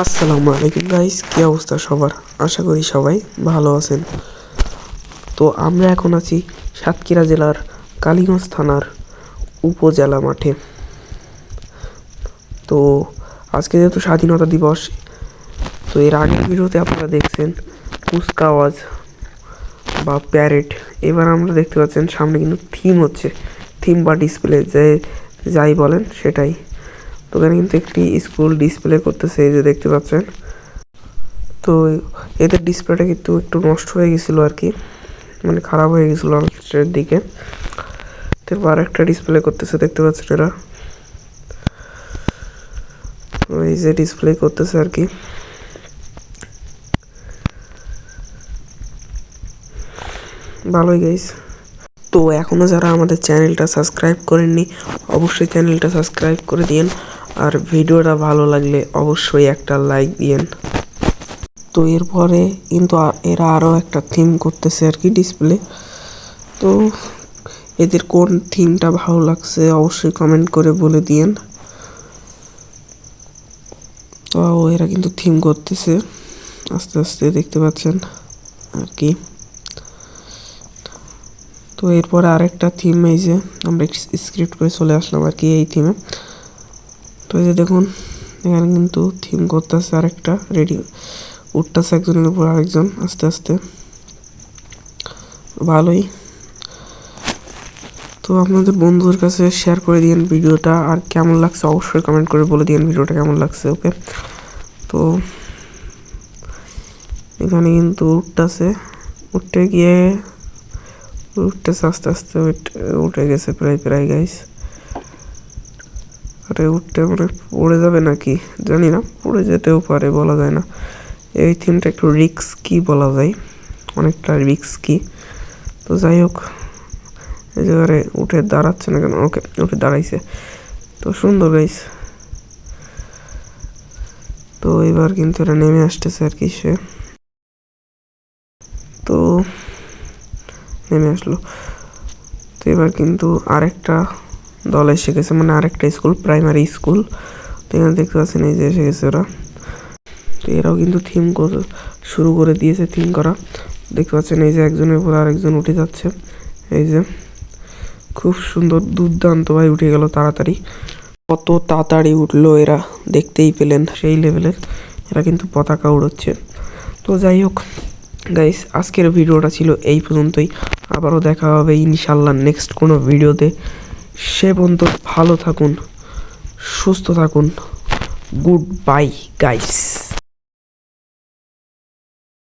আসসালামু আলাইকুম গাইস, কি অবস্থা সবার? আশা করি সবাই ভালো আছেন। তো আমরা এখন আছি সাতক্ষীরা জেলার কালীগঞ্জ থানার উপজেলা মাঠে। তো আজকে যেহেতু স্বাধীনতা দিবস, তো এর আগের ভিডিওতে আপনারা দেখছেন কুচকাওয়াজ বা প্যারেড। এবার আমরা দেখতে পাচ্ছেন সামনে কিন্তু থিম হচ্ছে, থিম বা ডিসপ্লে যাই বলেন সেটাই। তো এখানে কিন্তু একটি স্কুল ডিসপ্লে করতেছে, এই যে দেখতে পাচ্ছেন। তো এদের ডিসপ্লেটা কিন্তু একটু নষ্ট হয়ে গেছিলো আর কি, মানে খারাপ হয়ে গেছিলো লাস্টের দিকে। তারপর আরেকটা ডিসপ্লে করতেছে, দেখতে পাচ্ছেন এরা, ওই যে ডিসপ্লে করতেছে আর কি। ভালোই গাইস। তো এখনও যারা আমাদের চ্যানেলটা সাবস্ক্রাইব করেননি, অবশ্যই চ্যানেলটা সাবস্ক্রাইব করে দিন, আর ভিডিওটা ভালো লাগলে অবশ্যই একটা লাইক দিন। তো এরপরে কিন্তু এরা আরও একটা থিম করতেছে আর কি ডিসপ্লে। তো এদের কোন থিমটা ভালো লাগছে অবশ্যই কমেন্ট করে বলে দিয়েন। তো এরা কিন্তু থিম করতেছে আস্তে আস্তে, দেখতে পাচ্ছেন আর কি। তো এরপরে আরেকটা থিম, এই যে আমরা স্ক্রিপ্ট করে চলে আসলাম আর কি এই থিমে। তো এই যে দেখুন এখানে কিন্তু থিম করতেছে, আরেকটা রেডি উঠতেছে একজনের উপর আরেকজন আস্তে আস্তে, ভালোই। তো আপনাদের বন্ধুদের কাছে শেয়ার করে দিন ভিডিওটা, আর কেমন লাগছে অবশ্যই কমেন্ট করে বলে দিন ভিডিওটা কেমন লাগছে। ওকে, তো এখানে কিন্তু উঠতে গিয়ে উঠতেছে আস্তে আস্তে, উঠে গেছে প্রায় প্রায় গাইস। আরে উঠতে মানে পড়ে যাবে নাকি জানি না, পড়ে যেতেও পারে, বলা যায় না। এই থিমটা একটু রিস্কি বলা যায়, অনেকটা রিস্কি। তো যাই হোক, এই জায়গায় উঠে দাঁড়াচ্ছে না কেন? ওকে, উঠে দাঁড়াইছে, তো সুন্দর গাইস। তো এবার কিন্তু এরা নেমে আসতেছে আর কি, সে তো নেমে আসলো। তো এবার কিন্তু আরেকটা দল এসে গেছে, মানে আরেকটা স্কুল, প্রাইমারি স্কুল। তো এখানে দেখতে পাচ্ছেন এই যে এসে গেছে ওরা। তো এরাও কিন্তু থিম শুরু করে দিয়েছে, থিম করা। দেখতে পাচ্ছেন এই যে একজনের উপর আরেকজন উঠে যাচ্ছে, এই যে খুব সুন্দর, দুর্দান্ত ভাই উঠে গেল তাড়াতাড়ি। কত তাড়াতাড়ি উঠলো এরা, দেখতেই পেলেন, সেই লেভেলের এরা কিন্তু পতাকা উড়োচ্ছে। তো যাই হোক গাইস, আজকের ভিডিওটা ছিল এই পর্যন্তই। আবারও দেখা হবে ইনশাল্লাহ নেক্সট কোনো ভিডিওতে। সে পর্যন্ত ভালো থাকুন, সুস্থ থাকুন। Good bye guys.